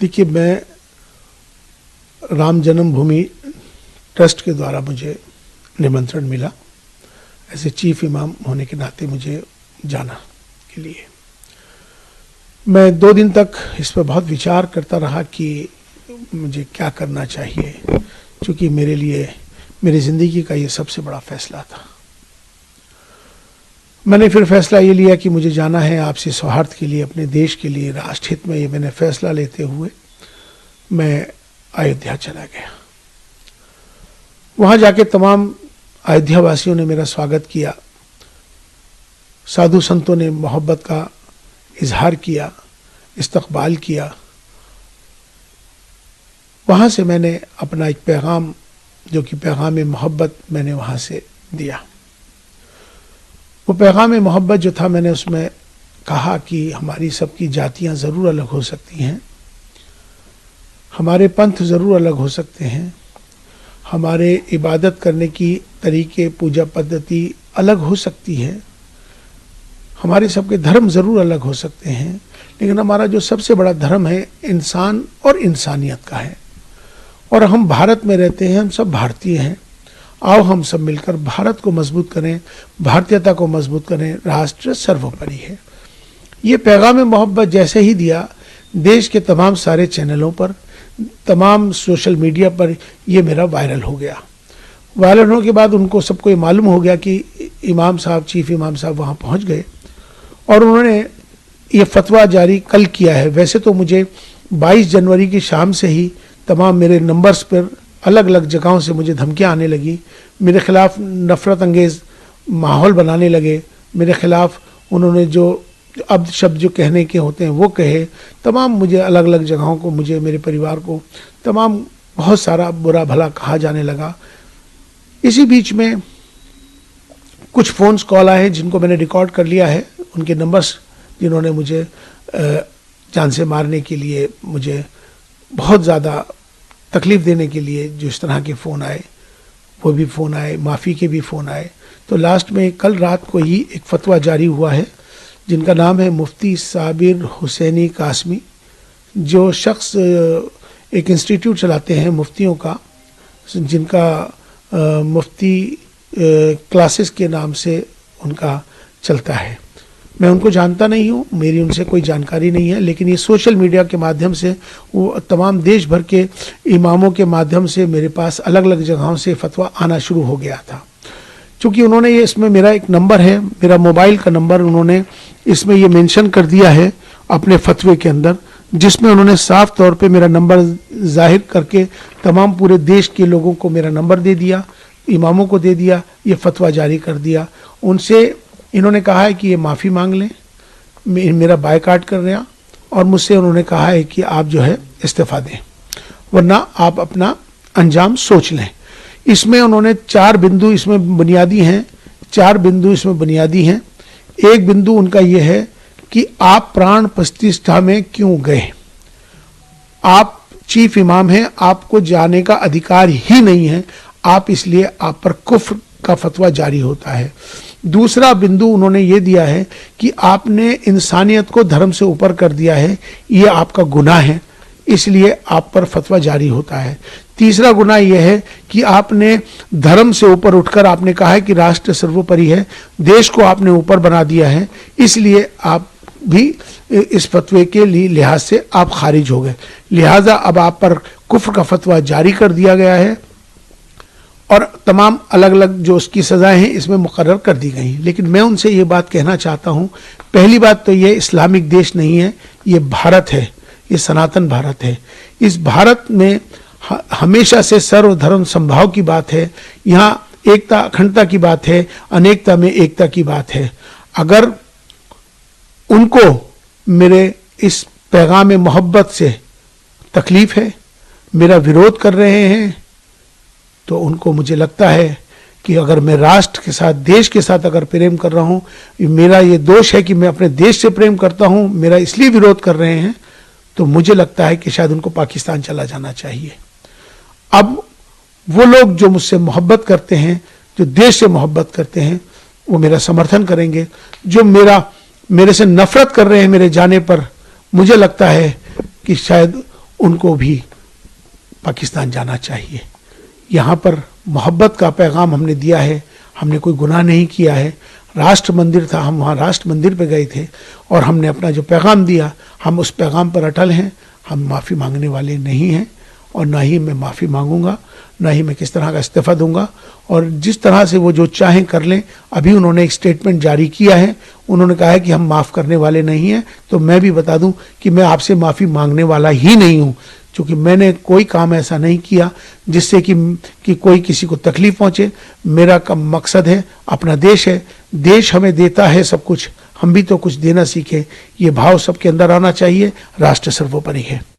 देखिए, मैं राम जन्मभूमि ट्रस्ट के द्वारा मुझे निमंत्रण मिला, ऐसे चीफ इमाम होने के नाते मुझे जाना के लिए। मैं 2 दिन तक इस पर बहुत विचार करता रहा कि मुझे क्या करना चाहिए, क्योंकि मेरे लिए मेरी ज़िंदगी का ये सबसे बड़ा फैसला था। मैंने फिर फैसला ये लिया कि मुझे जाना है आपसी सौहार्द के लिए, अपने देश के लिए, राष्ट्र हित में। ये मैंने फैसला लेते हुए मैं अयोध्या चला गया। वहाँ जाके तमाम अयोध्या वासियों ने मेरा स्वागत किया, साधु संतों ने मोहब्बत का इजहार किया, इस्तकबाल किया। वहाँ से मैंने अपना एक पैगाम, जो कि पैगाम मोहब्बत, मैंने वहाँ से दिया। वो पैगाम मोहब्बत जो था, मैंने उसमें कहा कि हमारी सबकी जातियाँ ज़रूर अलग हो सकती हैं, हमारे पंथ ज़रूर अलग हो सकते हैं, हमारे इबादत करने की तरीके, पूजा पद्धति अलग हो सकती है, हमारे सबके धर्म ज़रूर अलग हो सकते हैं, लेकिन हमारा जो सबसे बड़ा धर्म है इंसान और इंसानियत का है। और हम भारत में रहते हैं, हम सब भारतीय हैं। आओ हम सब मिलकर भारत को मजबूत करें, भारतीयता को मजबूत करें, राष्ट्र सर्वोपरि है। ये पैगाम मोहब्बत जैसे ही दिया, देश के तमाम सारे चैनलों पर, तमाम सोशल मीडिया पर ये मेरा वायरल हो गया। वायरल होने के बाद उनको सबको ये मालूम हो गया कि इमाम साहब, चीफ इमाम साहब वहाँ पहुँच गए और उन्होंने ये फतवा जारी कल किया है। वैसे तो मुझे 22 जनवरी की शाम से ही तमाम मेरे नंबर्स पर अलग अलग जगहों से मुझे धमकियाँ आने लगी, मेरे खिलाफ नफ़रत अंगेज़ माहौल बनाने लगे, मेरे खिलाफ उन्होंने जो अब शब्द जो कहने के होते हैं वो कहे। तमाम मुझे अलग अलग जगहों को, मुझे, मेरे परिवार को तमाम बहुत सारा बुरा भला कहा जाने लगा। इसी बीच में कुछ फ़ोन्स कॉल आए जिनको मैंने रिकॉर्ड कर लिया है, उनके नंबर्स, जिन्होंने मुझे जान से मारने के लिए, मुझे बहुत ज़्यादा तकलीफ़ देने के लिए जो इस तरह के फ़ोन आए, वो भी फ़ोन आए, माफ़ी के भी फ़ोन आए। तो लास्ट में कल रात को ही एक फ़तवा जारी हुआ है, जिनका नाम है मुफ्ती साबिर हुसैनी कासमी, जो शख्स एक इंस्टीट्यूट चलाते हैं मुफ्तियों का, जिनका मुफ्ती क्लासेस के नाम से उनका चलता है। मैं उनको जानता नहीं हूँ, मेरी उनसे कोई जानकारी नहीं है, लेकिन ये सोशल मीडिया के माध्यम से, वो तमाम देश भर के इमामों के माध्यम से मेरे पास अलग अलग जगहों से फतवा आना शुरू हो गया था। चूँकि उन्होंने ये, इसमें मेरा एक नंबर है, मेरा मोबाइल का नंबर उन्होंने इसमें ये मेंशन कर दिया है अपने फतवे के अंदर, जिसमें उन्होंने साफ तौर पे मेरा नंबर जाहिर करके तमाम पूरे देश के लोगों को मेरा नंबर दे दिया, इमामों को दे दिया, ये फतवा जारी कर दिया। उनसे इन्होंने कहा है कि ये माफ़ी मांग लें, मेरा बायकाट कर रहे हैं, और मुझसे उन्होंने कहा है कि आप जो है इस्तीफ़ा दें, वरना आप अपना अंजाम सोच लें। इसमें उन्होंने 4 बिंदु इसमें बुनियादी हैं, 4 बिंदु इसमें बुनियादी हैं। एक बिंदु उनका ये है कि आप प्राण प्रतिष्ठा में क्यों गए, आप चीफ इमाम हैं, आपको जाने का अधिकार ही नहीं है, आप इसलिए आप पर कुफ्र का फतवा जारी होता है। दूसरा बिंदु उन्होंने ये दिया है कि आपने इंसानियत को धर्म से ऊपर कर दिया है, ये आपका गुनाह है, इसलिए आप पर फतवा जारी होता है। तीसरा गुनाह यह है कि आपने धर्म से ऊपर उठकर आपने कहा है कि राष्ट्र सर्वोपरि है, देश को आपने ऊपर बना दिया है, इसलिए आप भी इस फतवे के लिहाज से आप खारिज हो गए। लिहाजा अब आप पर कुफ्र का फतवा जारी कर दिया गया है और तमाम अलग अलग जो उसकी सज़ाएं हैं इसमें मुकर्रर कर दी गई हैं। लेकिन मैं उनसे ये बात कहना चाहता हूँ, पहली बात तो ये इस्लामिक देश नहीं है, ये भारत है, ये सनातन भारत है। इस भारत में हमेशा से सर्वधर्म संभाव की बात है, यहाँ एकता अखंडता की बात है, अनेकता में एकता की बात है। अगर उनको मेरे इस पैगाम मोहब्बत से तकलीफ़ है, मेरा विरोध कर रहे हैं, तो उनको, मुझे लगता है कि अगर मैं राष्ट्र के साथ, देश के साथ अगर प्रेम कर रहा हूँ, मेरा ये दोष है कि मैं अपने देश से प्रेम करता हूँ, मेरा इसलिए विरोध कर रहे हैं, तो मुझे लगता है कि शायद उनको पाकिस्तान चला जाना चाहिए। अब वो लोग जो मुझसे मोहब्बत करते हैं, जो देश से मोहब्बत करते हैं, वो मेरा समर्थन करेंगे। जो मेरे से नफरत कर रहे हैं मेरे जाने पर, मुझे लगता है कि शायद उनको भी पाकिस्तान जाना चाहिए। यहाँ पर मोहब्बत का पैगाम हमने दिया है, हमने कोई गुनाह नहीं किया है। राष्ट्र मंदिर था, हम वहाँ राष्ट्र मंदिर पे गए थे और हमने अपना जो पैगाम दिया, हम उस पैगाम पर अटल हैं। हम माफ़ी मांगने वाले नहीं हैं और ना ही मैं माफ़ी मांगूंगा, ना ही मैं किस तरह का इस्तीफ़ा दूंगा। और जिस तरह से वो जो चाहें कर लें। अभी उन्होंने एक स्टेटमेंट जारी किया है, उन्होंने कहा है कि हम माफ़ करने वाले नहीं हैं। तो मैं भी बता दूं कि मैं आपसे माफ़ी मांगने वाला ही नहीं हूं, क्योंकि मैंने कोई काम ऐसा नहीं किया जिससे कि कोई किसी को तकलीफ पहुंचे। मेरा का मकसद है, अपना देश है, देश हमें देता है सब कुछ, हम भी तो कुछ देना सीखें। ये भाव सबके अंदर आना चाहिए। राष्ट्र सर्वोपरि है।